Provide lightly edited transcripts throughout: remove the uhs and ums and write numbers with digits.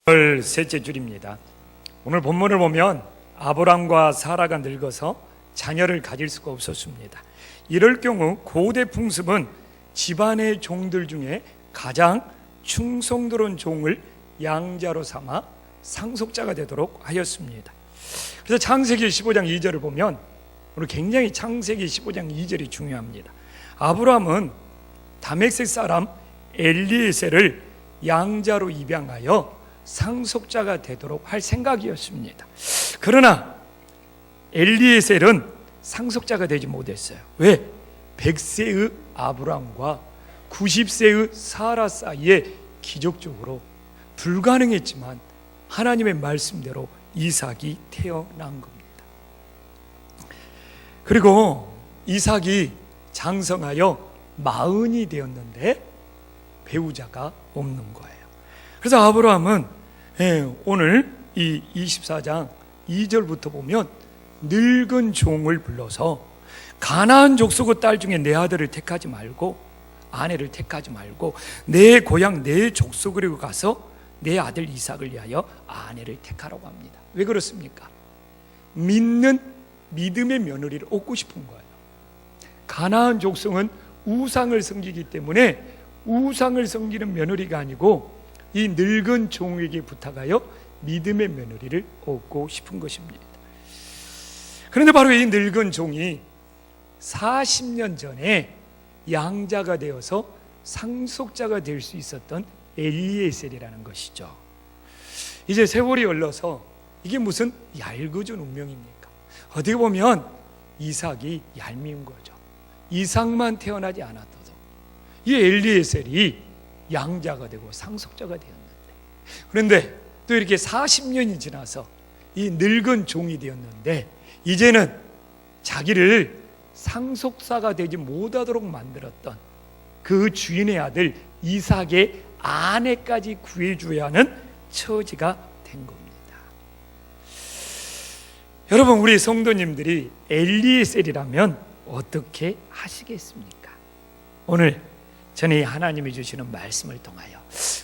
13째 줄입니다. 오늘 본문을 보면 아브람과 사라가 늙어서 자녀를 가질 수가 없었습니다. 이럴 경우 고대 풍습은 집안의 종들 중에 가장 충성스러운 종을 양자로 삼아 상속자가 되도록 하였습니다. 그래서 창세기 15장 2절을 보면 오늘 굉장히 창세기 15장 2절이 중요합니다. 아브람은 다메섹 사람 엘리에셀을 양자로 입양하여 상속자가 되도록 할 생각이었습니다. 그러나 엘리에셀은 상속자가 되지 못했어요. 왜? 100세의 아브람과 90세의 사라 사이에 기적적으로 불가능했지만 하나님의 말씀대로 이삭이 태어난 겁니다. 그리고 이삭이 장성하여 40이 되었는데 배우자가 없는 거예요. 그래서 아브라함은 오늘 이 24장 2절부터 보면 늙은 종을 불러서 가나안 족속의 딸 중에 내 아들을 택하지 말고 아내를 택하지 말고 내 고향 내 족속으로 가서 내 아들 이삭을 위하여 아내를 택하라고 합니다. 왜 그렇습니까? 믿는 믿음의 며느리를 얻고 싶은 거예요. 가나안 족속은 우상을 섬기기 때문에 우상을 섬기는 며느리가 아니고 이 늙은 종에게 부탁하여 믿음의 며느리를 얻고 싶은 것입니다. 그런데 바로 이 늙은 종이 40년 전에 양자가 되어서 상속자가 될 수 있었던 엘리에셀이라는 것이죠. 이제 세월이 흘러서 이게 무슨 얄궂은 운명입니까? 어떻게 보면 이삭이 얄미운 거죠. 이삭만 태어나지 않았어도 이 엘리에셀이 양자가 되고 상속자가 되었는데, 그런데 또 이렇게 40년이 지나서 이 늙은 종이 되었는데 이제는 자기를 상속자가 되지 못하도록 만들었던 그 주인의 아들 이삭의 아내까지 구해줘야 하는 처지가 된 겁니다. 여러분, 우리 성도님들이 엘리에셀이라면 어떻게 하시겠습니까? 오늘 전에 하나님이 주시는 말씀을 통하여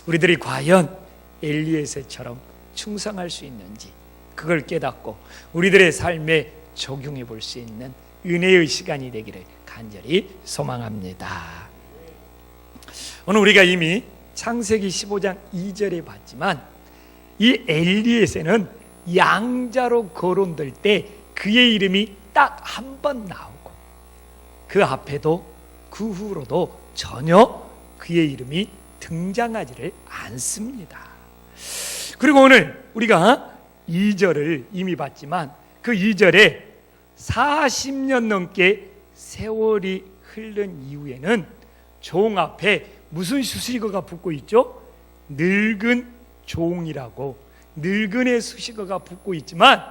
우리들이 과연 엘리에셀처럼 충성할 수 있는지 그걸 깨닫고 우리들의 삶에 적용해 볼 수 있는 은혜의 시간이 되기를 간절히 소망합니다. 오늘 우리가 이미 창세기 15장 2절에 봤지만 이 엘리에셀은 양자로 거론될 때 그의 이름이 딱 한 번 나오고 그 앞에도 그 후로도 전혀 그의 이름이 등장하지를 않습니다. 그리고 오늘 우리가 2절을 이미 봤지만 그 2절에 40년 넘게 세월이 흐른 이후에는 종 앞에 무슨 수식어가 붙고 있죠? 늙은 종이라고, 늙은의 수식어가 붙고 있지만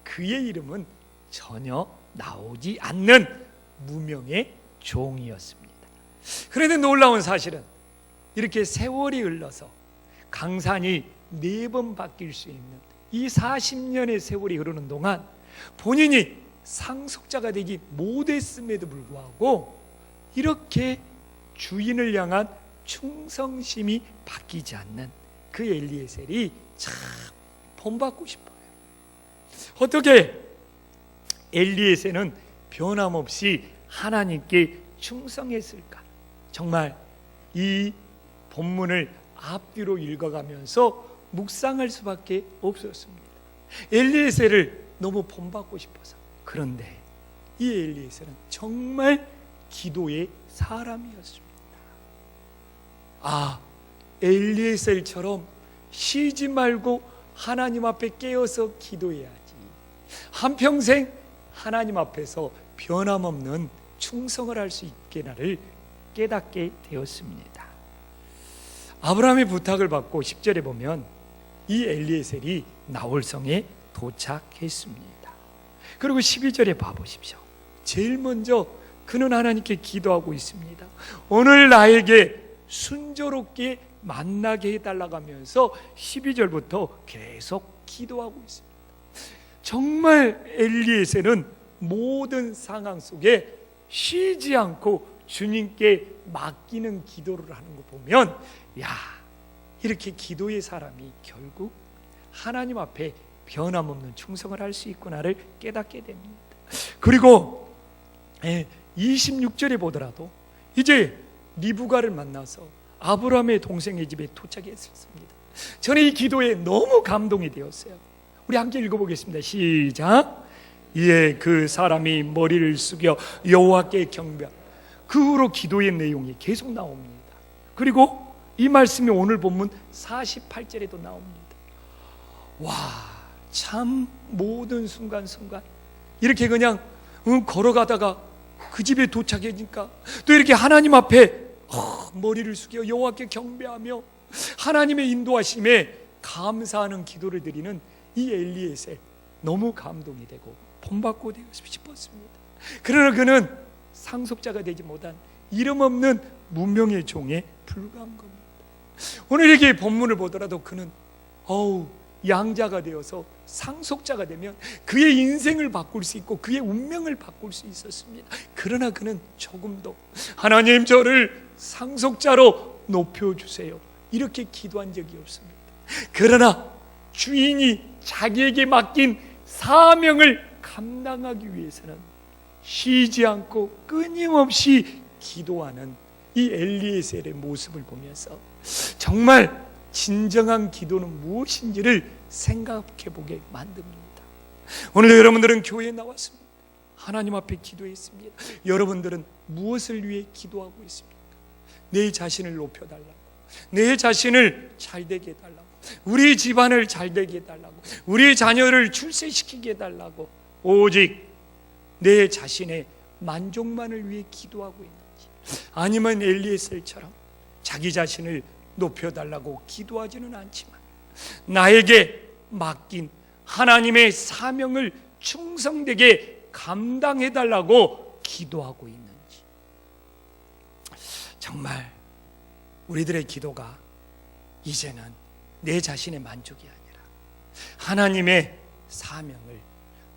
그의 이름은 전혀 나오지 않는 무명의 종이었습니다. 그런데 놀라운 사실은 이렇게 세월이 흘러서 강산이 4번 바뀔 수 있는 이 40년의 세월이 흐르는 동안 본인이 상속자가 되지 못했음에도 불구하고 이렇게 주인을 향한 충성심이 바뀌지 않는 그 엘리에셀이 참 본받고 싶어요. 어떻게 엘리에셀은 변함없이 하나님께 충성했을까? 정말 이 본문을 앞뒤로 읽어가면서 묵상할 수밖에 없었습니다. 엘리에셀을 너무 본받고 싶어서. 그런데 이 엘리에셀은 정말 기도의 사람이었습니다. 엘리에셀처럼 쉬지 말고 하나님 앞에 깨어서 기도해야지. 한평생 하나님 앞에서 변함없는 충성을 할 수 있게나를 깨닫게 되었습니다. 아브라함의 부탁을 받고 10절에 보면 이 엘리에셀이 나홀성에 도착했습니다. 그리고 12절에 봐보십시오. 제일 먼저 그는 하나님께 기도하고 있습니다. 오늘 나에게 순조롭게 만나게 해달라고 하면서 12절부터 계속 기도하고 있습니다. 정말 엘리에셀은 모든 상황 속에 쉬지 않고 주님께 맡기는 기도를 하는 거 보면 이렇게 기도의 사람이 결국 하나님 앞에 변함없는 충성을 할 수 있구나를 깨닫게 됩니다. 그리고 26절에 보더라도 이제 리브가를 만나서 아브라함의 동생의 집에 도착했습니다. 저는 이 기도에 너무 감동이 되었어요. 우리 함께 읽어보겠습니다. 시작. 이에 그 사람이 머리를 숙여 여호와께 경배하고, 그 후로 기도의 내용이 계속 나옵니다. 그리고 이 말씀이 오늘 본문 48절에도 나옵니다. 와, 참 모든 순간순간 이렇게 그냥 걸어가다가 그 집에 도착하니까 또 이렇게 하나님 앞에 머리를 숙여 여호와께 경배하며 하나님의 인도하심에 감사하는 기도를 드리는 이 엘리에셀, 너무 감동이 되고 본받고 되고 싶었습니다. 그러나 그는 상속자가 되지 못한 이름 없는 무명의 종에 불과한 겁니다. 오늘 이렇게 본문을 보더라도 그는 양자가 되어서 상속자가 되면 그의 인생을 바꿀 수 있고 그의 운명을 바꿀 수 있었습니다. 그러나 그는 조금도 하나님 저를 상속자로 높여주세요 이렇게 기도한 적이 없습니다. 그러나 주인이 자기에게 맡긴 사명을 감당하기 위해서는 쉬지 않고 끊임없이 기도하는 이 엘리에셀의 모습을 보면서 정말 진정한 기도는 무엇인지를 생각해 보게 만듭니다. 오늘 여러분들은 교회에 나왔습니다. 하나님 앞에 기도했습니다. 여러분들은 무엇을 위해 기도하고 있습니까? 내 자신을 높여달라고, 내 자신을 잘되게 해달라고, 우리 집안을 잘되게 해달라고, 우리 자녀를 출세시키게 해달라고, 오직 내 자신의 만족만을 위해 기도하고 있는지, 아니면 엘리에셀처럼 자기 자신을 높여달라고 기도하지는 않지만 나에게 맡긴 하나님의 사명을 충성되게 감당해달라고 기도하고 있는지. 정말 우리들의 기도가 이제는 내 자신의 만족이 아니라 하나님의 사명을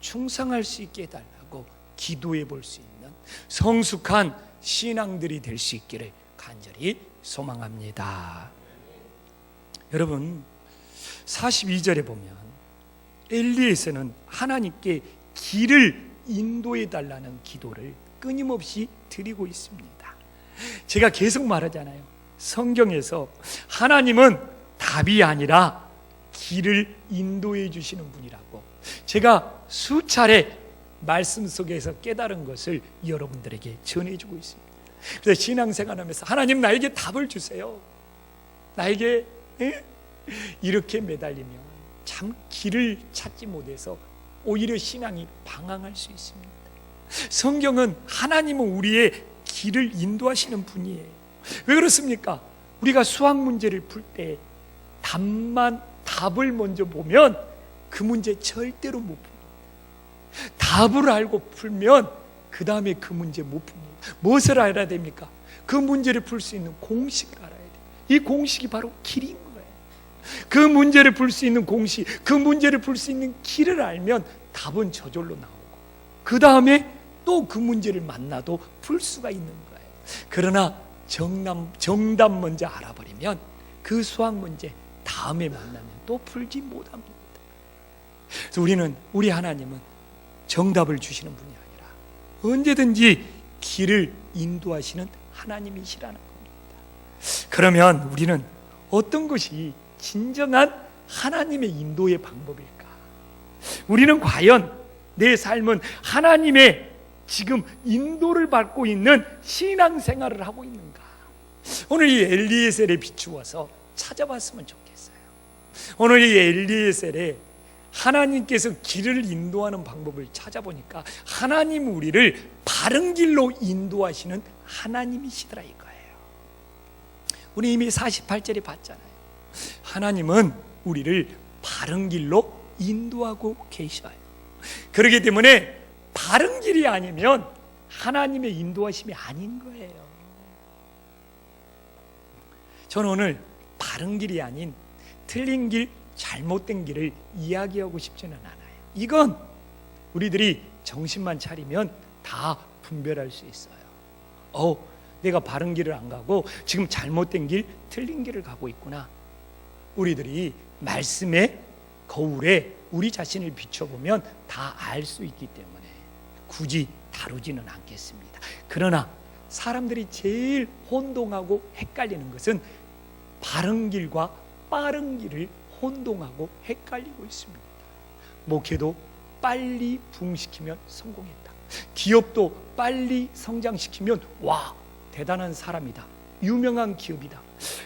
충성할 수 있게 해달라고 기도해 볼 수 있는 성숙한 신앙들이 될 수 있기를 간절히 소망합니다. 여러분, 42절에 보면 엘리에서는 하나님께 길을 인도해 달라는 기도를 끊임없이 드리고 있습니다. 제가 계속 말하잖아요. 성경에서 하나님은 답이 아니라 길을 인도해 주시는 분이라고 제가 수차례 말씀 속에서 깨달은 것을 여러분들에게 전해주고 있습니다. 그래서 신앙생활하면서 하나님 나에게 답을 주세요, 나에게 이렇게 매달리면 참 길을 찾지 못해서 오히려 신앙이 방황할 수 있습니다. 성경은 하나님은 우리의 길을 인도하시는 분이에요. 왜 그렇습니까? 우리가 수학 문제를 풀 때 답을 먼저 보면 그 문제 절대로 못 풉니다. 답을 알고 풀면 그 다음에 그 문제 못 풉니다. 무엇을 알아야 됩니까? 그 문제를 풀 수 있는 공식을 알아야 돼요. 이 공식이 바로 길인 거예요. 그 문제를 풀 수 있는 공식, 그 문제를 풀 수 있는 길을 알면 답은 저절로 나오고 그 다음에 또 그 문제를 만나도 풀 수가 있는 거예요. 그러나 정답 먼저 알아버리면 그 수학 문제 다음에 만나면 또 풀지 못합니다. 그래서 우리 하나님은 정답을 주시는 분이 아니라 언제든지 길을 인도하시는 하나님이시라는 겁니다. 그러면 우리는 어떤 것이 진정한 하나님의 인도의 방법일까? 우리는 과연 내 삶은 하나님의 지금 인도를 받고 있는 신앙생활을 하고 있는가? 오늘 이 엘리에셀에 비추어서 찾아봤으면 좋겠어요. 오늘 이 엘리에셀에 하나님께서 길을 인도하는 방법을 찾아보니까 하나님 우리를 바른 길로 인도하시는 하나님이시더라 이거예요. 우리 이미 48절에 봤잖아요. 하나님은 우리를 바른 길로 인도하고 계셔요. 그렇기 때문에 바른 길이 아니면 하나님의 인도하심이 아닌 거예요. 저는 오늘 바른 길이 아닌 틀린 길, 잘못된 길을 이야기하고 싶지는 않아요. 이건 우리들이 정신만 차리면 다 분별할 수 있어요. 내가 바른 길을 안 가고 지금 잘못된 길, 틀린 길을 가고 있구나. 우리들이 말씀의 거울에 우리 자신을 비춰보면 다 알 수 있기 때문에 굳이 다루지는 않겠습니다. 그러나 사람들이 제일 혼동하고 헷갈리는 것은 바른 길과 빠른 길을 혼동하고 헷갈리고 있습니다. 목회도 빨리 부흥시키면 성공했다. 기업도 빨리 성장시키면 와, 대단한 사람이다. 유명한 기업이다.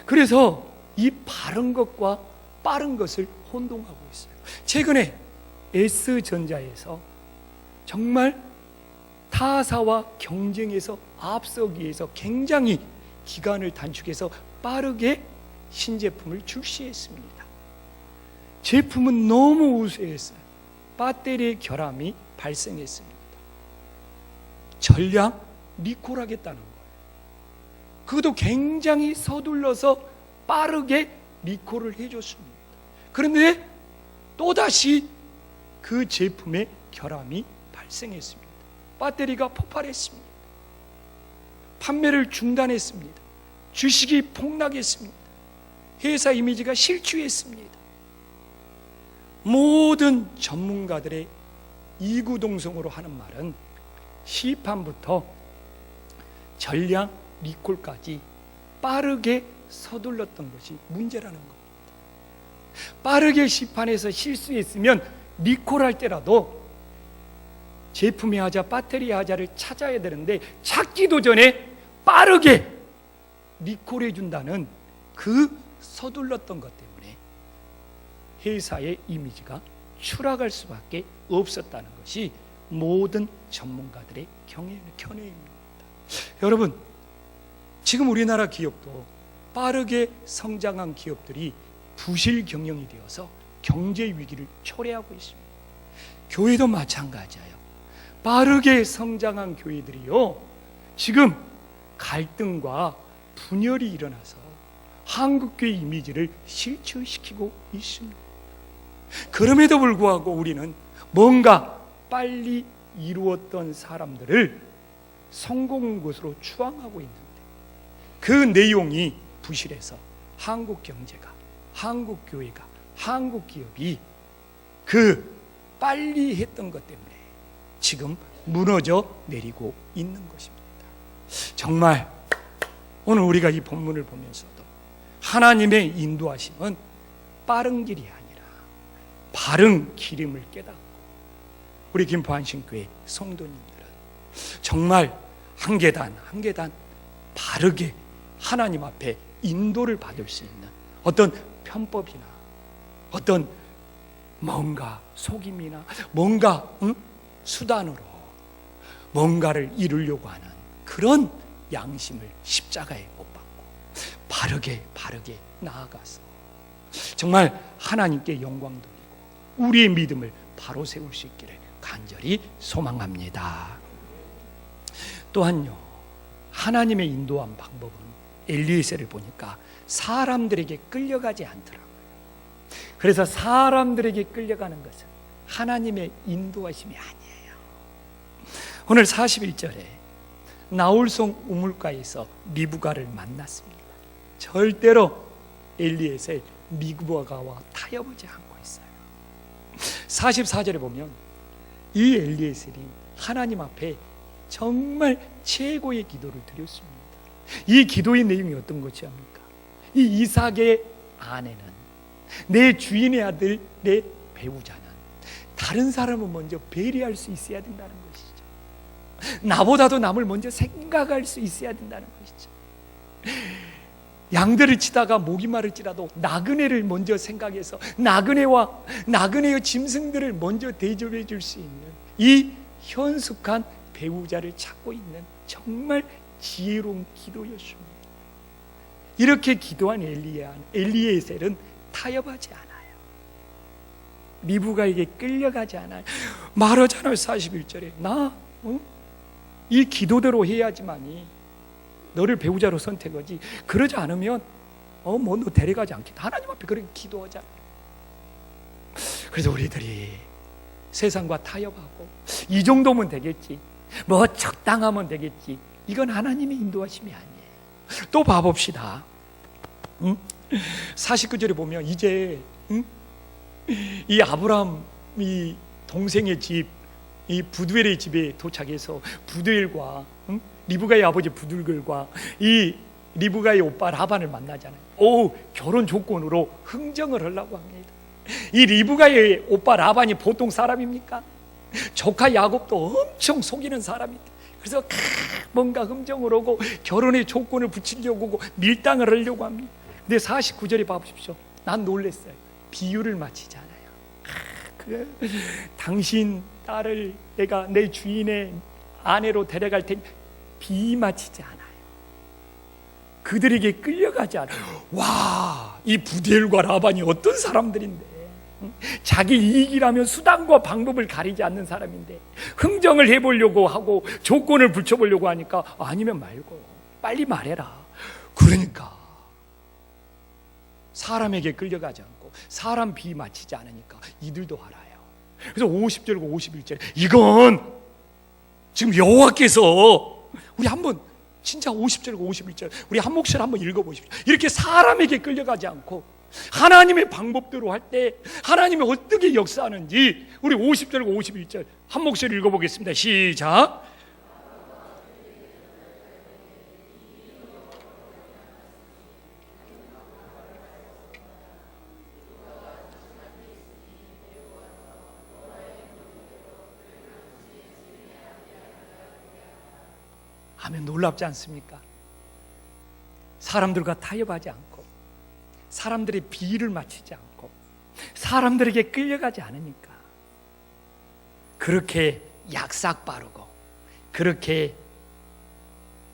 그래서 이 바른 것과 빠른 것을 혼동하고 있어요. 최근에 S전자에서 정말 타사와 경쟁에서 앞서기 위해서 굉장히 기간을 단축해서 빠르게 신제품을 출시했습니다. 제품은 너무 우수했어요. 배터리의 결함이 발생했습니다. 전량 리콜하겠다는 거예요. 그것도 굉장히 서둘러서 빠르게 리콜을 해줬습니다. 그런데 또다시 그 제품의 결함이 발생했습니다. 배터리가 폭발했습니다. 판매를 중단했습니다. 주식이 폭락했습니다. 회사 이미지가 실추했습니다. 모든 전문가들의 이구동성으로 하는 말은 시판부터 전량 리콜까지 빠르게 서둘렀던 것이 문제라는 겁니다. 빠르게 시판해서 실수했으면 리콜할 때라도 제품의 하자, 배터리 하자를 찾아야 되는데 찾기도 전에 빠르게 리콜해 준다는 그 서둘렀던 것 때문에 회사의 이미지가 추락할 수밖에 없었다는 것이 모든 전문가들의 견해입니다. 여러분, 지금 우리나라 기업도 빠르게 성장한 기업들이 부실 경영이 되어서 경제 위기를 초래하고 있습니다. 교회도 마찬가지예요. 빠르게 성장한 교회들이요, 지금 갈등과 분열이 일어나서 한국교회 이미지를 실추시키고 있습니다. 그럼에도 불구하고 우리는 뭔가 빨리 이루었던 사람들을 성공한 것으로 추앙하고 있는데 그 내용이 부실해서 한국 경제가, 한국 교회가, 한국 기업이 그 빨리 했던 것 때문에 지금 무너져 내리고 있는 것입니다. 정말 오늘 우리가 이 본문을 보면서도 하나님의 인도하심은 빠른 길이 아니라 바른 길임을 깨닫고 우리 김포한신교회 성도님들은 정말 한 계단 한 계단 바르게 하나님 앞에 인도를 받을 수 있는 어떤 편법이나 어떤 뭔가 속임이나 뭔가 수단으로 뭔가를 이루려고 하는 그런 양심을 십자가에 못 받고 바르게 나아가서 정말 하나님께 영광 돌리고 우리의 믿음을 바로 세울 수 있기를 간절히 소망합니다. 또한요, 하나님의 인도한 방법은 엘리에셀을 보니까 사람들에게 끌려가지 않더라고요. 그래서 사람들에게 끌려가는 것은 하나님의 인도하심이 아니에요. 오늘 41절에 나홀성 우물가에서 미브가를 만났습니다. 절대로 엘리에셀 미브가와 타협하지 않고 있어요. 44절에 보면 이 엘리에셀이 하나님 앞에 정말 최고의 기도를 드렸습니다. 이 기도의 내용이 어떤 것이 합니까? 이 이삭의 아내는, 내 주인의 아들, 내 배우자는 다른 사람을 먼저 배려할 수 있어야 된다는 것이죠. 나보다도 남을 먼저 생각할 수 있어야 된다는 것이죠. 양들을 치다가 목이 마를지라도 나그네를 먼저 생각해서 나그네의 짐승들을 먼저 대접해 줄 수 있는 이 현숙한 배우자를 찾고 있는 정말 지혜로운 기도였습니다. 이렇게 기도한 엘리에셀은 타협하지 않아요. 미브가에게 끌려가지 않아요. 말하잖아요. 41절에 이 기도대로 해야지만이 너를 배우자로 선택하지, 그러지 않으면 너 데려가지 않겠다. 하나님 앞에 그렇게 기도하잖아요. 그래서 우리들이 세상과 타협하고 이 정도면 되겠지, 적당하면 되겠지, 이건 하나님의 인도하심이 아니에요. 또 봐봅시다. 49절에 보면 이제 이 아브라함이 동생의 집, 이 부두엘의 집에 도착해서 부두엘과 리브가의 아버지 부두엘과 이 리브가의 오빠 라반을 만나잖아요. 결혼 조건으로 흥정을 하려고 합니다. 이 리브가의 오빠 라반이 보통 사람입니까? 조카 야곱도 엄청 속이는 사람인데, 그래서 뭔가 흥정을 하고 결혼의 조건을 붙이려고 하고 밀당을 하려고 합니다. 근데 49절에 봐보십시오. 난 놀랐어요. 비유를 마치잖아요. 당신 딸을 내가 내 주인의 아내로 데려갈 테니 비 마치지 않아요. 그들에게 끌려가지 않아요. 와, 이 부디엘과 라반이 어떤 사람들인데, 자기 이익이라면 수단과 방법을 가리지 않는 사람인데 흥정을 해보려고 하고 조건을 붙여보려고 하니까 아니면 말고 빨리 말해라. 그러니까 사람에게 끌려가지 않고 사람 비 맞히지 않으니까 이들도 알아요. 그래서 50절과 51절, 이건 지금 여호와께서, 우리 한번 진짜 50절과 51절 우리 한 목소리 한번 읽어보십시오. 이렇게 사람에게 끌려가지 않고 하나님의 방법대로 할 때 하나님이 어떻게 역사하는지 우리 50절과 51절 한 목소리 읽어보겠습니다. 시작. 하면 놀랍지 않습니까? 사람들과 타협하지 않고 사람들의 비위를 맞추지 않고 사람들에게 끌려가지 않으니까 그렇게 약삭 빠르고 그렇게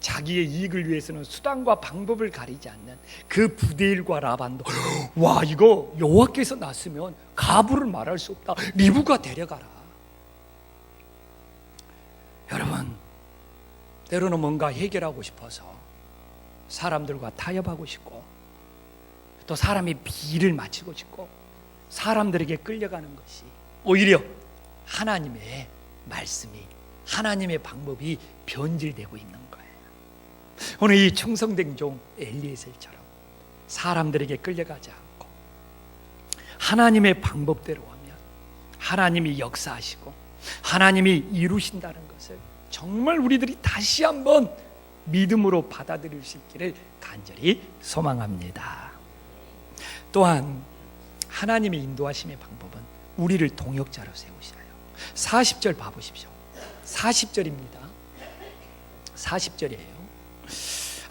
자기의 이익을 위해서는 수단과 방법을 가리지 않는 그 부디엘과 라반도 와, 이거 여호와께서 났으면 가부를 말할 수 없다. 리브가 데려가라. 여러분, 때로는 뭔가 해결하고 싶어서 사람들과 타협하고 싶고 또 사람의 비를 맞추고 싶고 사람들에게 끌려가는 것이 오히려 하나님의 말씀이, 하나님의 방법이 변질되고 있는 거예요. 오늘 이 충성된 종 엘리에셀처럼 사람들에게 끌려가지 않고 하나님의 방법대로 하면 하나님이 역사하시고 하나님이 이루신다는 것을 정말 우리들이 다시 한번 믿음으로 받아들일 수 있기를 간절히 소망합니다. 또한 하나님의 인도하심의 방법은 우리를 동역자로 세우셔요. 40절 봐보십시오. 40절입니다. 40절이에요.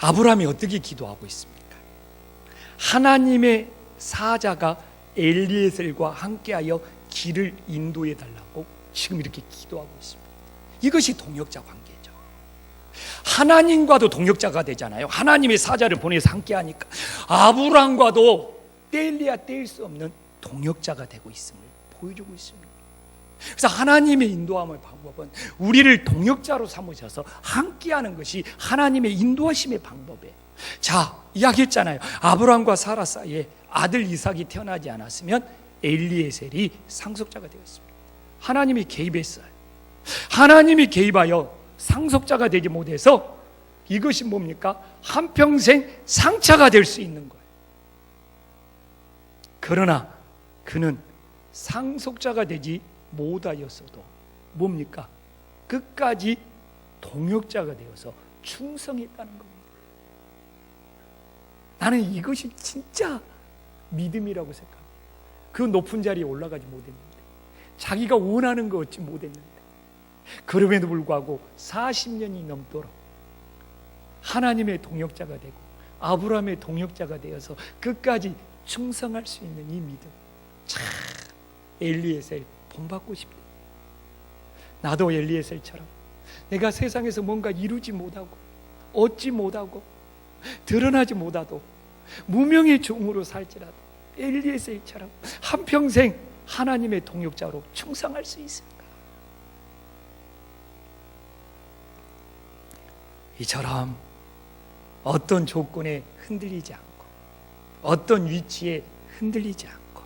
아브라함이 어떻게 기도하고 있습니까? 하나님의 사자가 엘리에셀과 함께하여 길을 인도해 달라고 지금 이렇게 기도하고 있습니다. 이것이 동역자 관계죠. 하나님과도 동역자가 되잖아요. 하나님의 사자를 보내서 함께하니까 아브라함과도 뗄래야 뗄 수 없는 동역자가 되고 있음을 보여주고 있습니다. 그래서 하나님의 인도함의 방법은 우리를 동역자로 삼으셔서 함께하는 것이 하나님의 인도하심의 방법이에요. 자, 이야기했잖아요. 아브라함과 사라 사이에 아들 이삭이 태어나지 않았으면 엘리에셀이 상속자가 되었습니다. 하나님이 개입했어요. 하나님이 개입하여 상속자가 되지 못해서 이것이 뭡니까? 한평생 상처가 될 수 있는 거예요. 그러나 그는 상속자가 되지 못하였어도 뭡니까? 끝까지 동역자가 되어서 충성했다는 겁니다. 나는 이것이 진짜 믿음이라고 생각합니다. 그 높은 자리에 올라가지 못했는데, 자기가 원하는 거 얻지 못했는데, 그럼에도 불구하고 40년이 넘도록 하나님의 동역자가 되고 아브라함의 동역자가 되어서 끝까지 충성할 수 있는 이 믿음, 참 엘리에셀 본받고 싶다. 나도 엘리에셀처럼 내가 세상에서 뭔가 이루지 못하고 얻지 못하고 드러나지 못하도 무명의 종으로 살지라도 엘리에셀처럼 한평생 하나님의 동역자로 충성할 수 있을까? 이처럼 어떤 조건에 흔들리지 않고 어떤 위치에 흔들리지 않고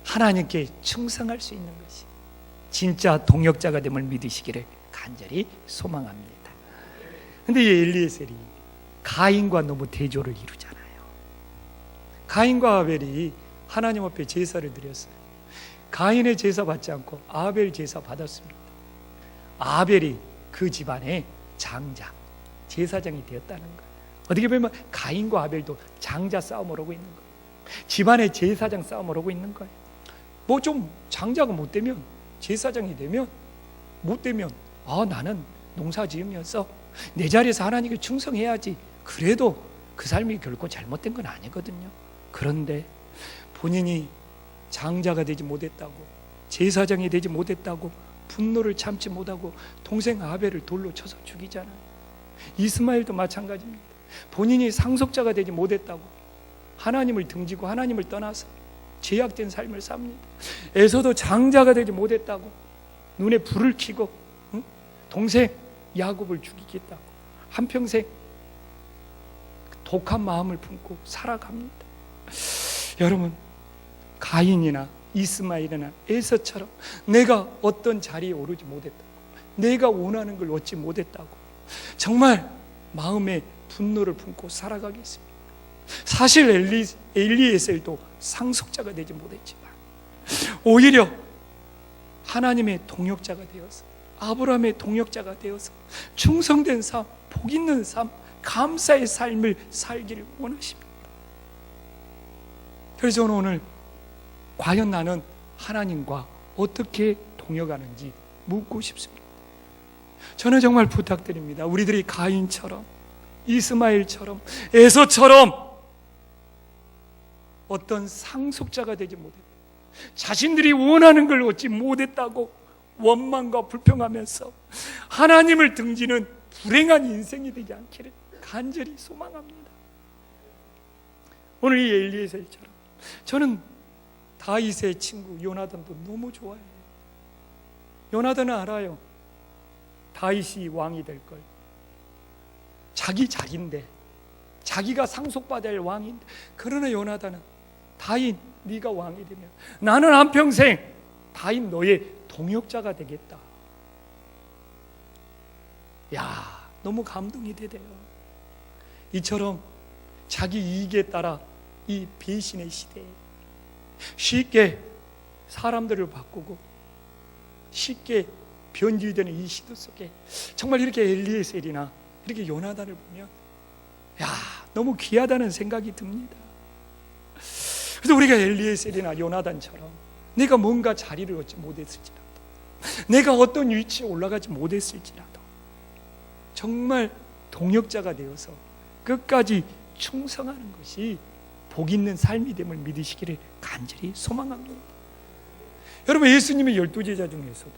하나님께 충성할 수 있는 것이 진짜 동역자가 됨을 믿으시기를 간절히 소망합니다. 그런데 이 엘리에셀이 가인과 너무 대조를 이루잖아요. 가인과 아벨이 하나님 앞에 제사를 드렸어요. 가인의 제사 받지 않고 아벨 제사 받았습니다. 아벨이 그 집안의 장자, 제사장이 되었다는 거예요. 어떻게 보면 가인과 아벨도 장자 싸움을 하고 있는 거예요. 집안의 제사장 싸움을 하고 있는 거예요. 뭐 좀 장자가 못 되면, 제사장이 되면, 못 되면 나는 농사 지으면서 내 자리에서 하나님께 충성해야지. 그래도 그 삶이 결코 잘못된 건 아니거든요. 그런데 본인이 장자가 되지 못했다고, 제사장이 되지 못했다고 분노를 참지 못하고 동생 아벨을 돌로 쳐서 죽이잖아요. 이스마엘도 마찬가지입니다. 본인이 상속자가 되지 못했다고 하나님을 등지고 하나님을 떠나서 죄악된 삶을 삽니다. 에서도 장자가 되지 못했다고 눈에 불을 켜고 동생 야곱을 죽이겠다고 한평생 독한 마음을 품고 살아갑니다. 여러분, 가인이나 이스마엘이나 에서처럼 내가 어떤 자리에 오르지 못했다고, 내가 원하는 걸 얻지 못했다고 정말 마음에 분노를 품고 살아가겠습니다. 사실 엘리에셀도 상속자가 되지 못했지만 오히려 하나님의 동역자가 되어서, 아브라함의 동역자가 되어서 충성된 삶, 복 있는 삶, 감사의 삶을 살기를 원하십니다. 그래서 저는 오늘 과연 나는 하나님과 어떻게 동역하는지 묻고 싶습니다. 저는 정말 부탁드립니다. 우리들이 가인처럼, 이스마엘처럼, 에서처럼 어떤 상속자가 되지 못했다, 자신들이 원하는 걸 얻지 못했다고 원망과 불평하면서 하나님을 등지는 불행한 인생이 되지 않기를 간절히 소망합니다. 오늘 이 엘리에셀처럼 저는 다윗의 친구 요나단도 너무 좋아해요. 요나단은 알아요. 다윗이 왕이 될 걸. 자기 자기인데, 자기가 상속받아야 할 왕인데, 그러나 요나단은 다윗 네가 왕이 되면 나는 한평생 다윗 너의 동역자가 되겠다. 야, 너무 감동이 되대요. 이처럼 자기 이익에 따라 이 배신의 시대에 쉽게 사람들을 바꾸고 쉽게 변질되는 이 시대 속에 정말 이렇게 엘리에셀이나 이렇게 요나단을 보면 야, 너무 귀하다는 생각이 듭니다. 그래서 우리가 엘리에셀이나 요나단처럼 내가 뭔가 자리를 얻지 못했을지라도, 내가 어떤 위치에 올라가지 못했을지라도 정말 동역자가 되어서 끝까지 충성하는 것이 복 있는 삶이 됨을 믿으시기를 간절히 소망합니다. 여러분, 예수님의 12제자 중에서도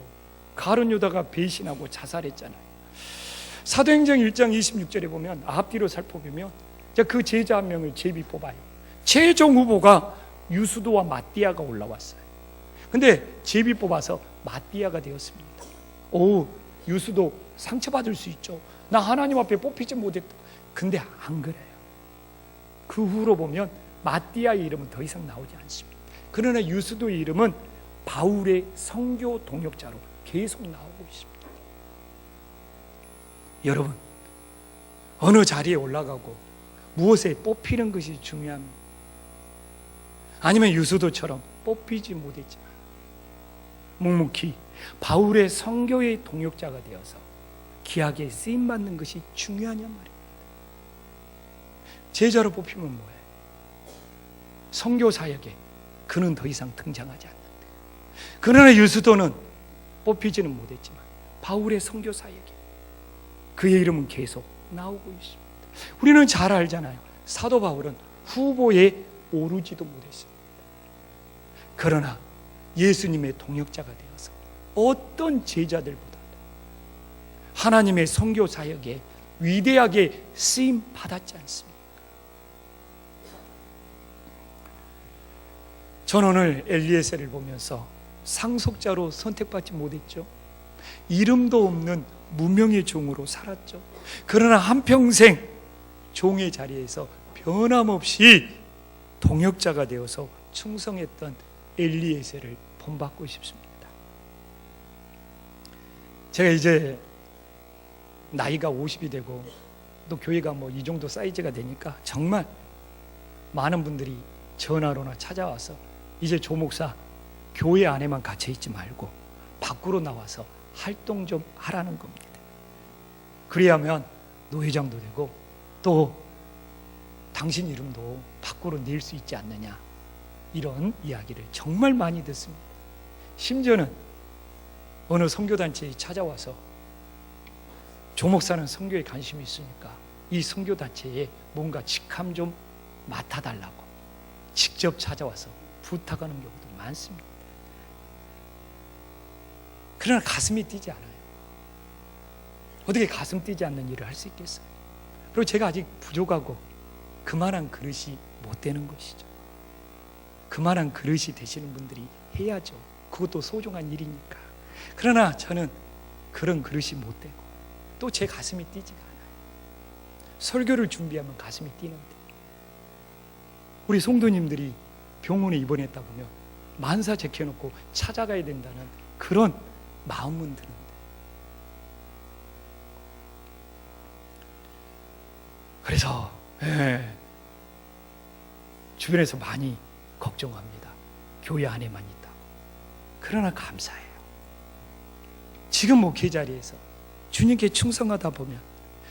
가룟 유다가 배신하고 자살했잖아요. 사도행전 1장 26절에 보면 앞뒤로 살펴보면 그 제자 한 명을 제비 뽑아요. 최종 후보가 유수도와 마띠아가 올라왔어요. 근데 제비 뽑아서 마띠아가 되었습니다. 오, 유수도 상처받을 수 있죠. 나 하나님 앞에 뽑히지 못했다. 근데 안 그래요. 그 후로 보면 마띠아의 이름은 더 이상 나오지 않습니다. 그러나 유수도의 이름은 바울의 선교 동역자로 계속 나오고 있습니다. 여러분, 어느 자리에 올라가고 무엇에 뽑히는 것이 중요합니다. 아니면 유수도처럼 뽑히지 못했지만 묵묵히 바울의 선교의 동역자가 되어서 귀하게 쓰임받는 것이 중요하냔 말입니다. 제자로 뽑히면 뭐예요? 선교 사역에 그는 더 이상 등장하지 않는데, 그러나 유수도는 뽑히지는 못했지만 바울의 선교 사역에 그의 이름은 계속 나오고 있습니다. 우리는 잘 알잖아요. 사도 바울은 후보에 오르지도 못했습니다. 그러나 예수님의 동역자가 되어서 어떤 제자들보다도 하나님의 선교 사역에 위대하게 쓰임 받았지 않습니까? 저는 오늘 엘리에셀을 보면서 상속자로 선택받지 못했죠. 이름도 없는 무명의 종으로 살았죠. 그러나 한평생 종의 자리에서 변함없이 동역자가 되어서 충성했던 엘리에셀을 본받고 싶습니다. 제가 이제 나이가 50이 되고 또 교회가 이 정도 사이즈가 되니까 정말 많은 분들이 전화로나 찾아와서 이제 조 목사 교회 안에만 갇혀 있지 말고 밖으로 나와서 활동 좀 하라는 겁니다. 그래야면 노회장도 되고 또 당신 이름도 밖으로 낼 수 있지 않느냐, 이런 이야기를 정말 많이 듣습니다. 심지어는 어느 선교단체에 찾아와서 조 목사는 선교에 관심이 있으니까 이 선교단체에 뭔가 직함 좀 맡아달라고 직접 찾아와서 부탁하는 경우도 많습니다. 그러나 가슴이 뛰지 않아요. 어떻게 가슴 뛰지 않는 일을 할 수 있겠어요? 그리고 제가 아직 부족하고 그만한 그릇이 못 되는 것이죠. 그만한 그릇이 되시는 분들이 해야죠. 그것도 소중한 일이니까. 그러나 저는 그런 그릇이 못 되고 또 제 가슴이 뛰지가 않아요. 설교를 준비하면 가슴이 뛰는데, 우리 성도님들이 병원에 입원했다 보면 만사 제껴놓고 찾아가야 된다는 그런 마음은 드는데, 그래서 주변에서 많이 걱정합니다. 교회 안에만 있다고. 그러나 감사해요. 지금 목회 자리에서 주님께 충성하다 보면,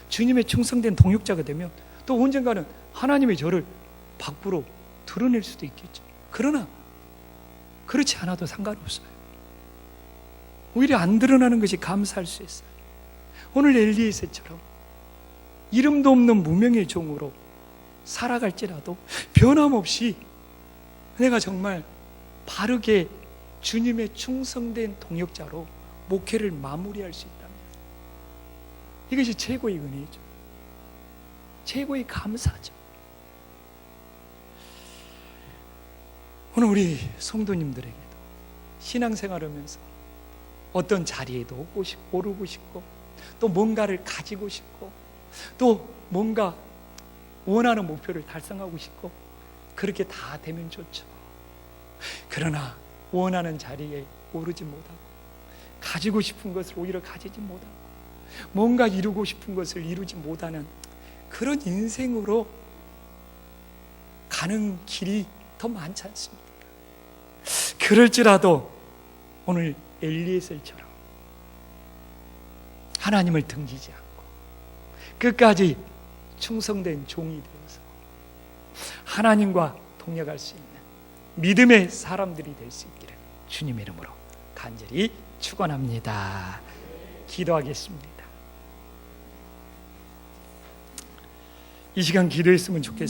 주님의 충성된 동역자가 되면 또 언젠가는 하나님의 저를 밖으로 드러낼 수도 있겠죠. 그러나 그렇지 않아도 상관없어요. 오히려 안 드러나는 것이 감사할 수 있어요. 오늘 엘리에셀처럼 이름도 없는 무명의 종으로 살아갈지라도 변함없이 내가 정말 바르게 주님의 충성된 동역자로 목회를 마무리할 수 있다면 이것이 최고의 은혜죠. 최고의 감사죠. 오늘 우리 성도님들에게도 신앙생활하면서 어떤 자리에도 오르고 싶고 또 뭔가를 가지고 싶고 또 뭔가 원하는 목표를 달성하고 싶고 그렇게 다 되면 좋죠. 그러나 원하는 자리에 오르지 못하고 가지고 싶은 것을 오히려 가지지 못하고 뭔가 이루고 싶은 것을 이루지 못하는 그런 인생으로 가는 길이 더 많지 않습니까? 그럴지라도 오늘 엘리에셀처럼 하나님을 등지지 않고 끝까지 충성된 종이 되어서 하나님과 동역할 수 있는 믿음의 사람들이 될 수 있기를 주님의 이름으로 간절히 축원합니다. 기도하겠습니다. 이 시간 기도했으면 좋겠습니다.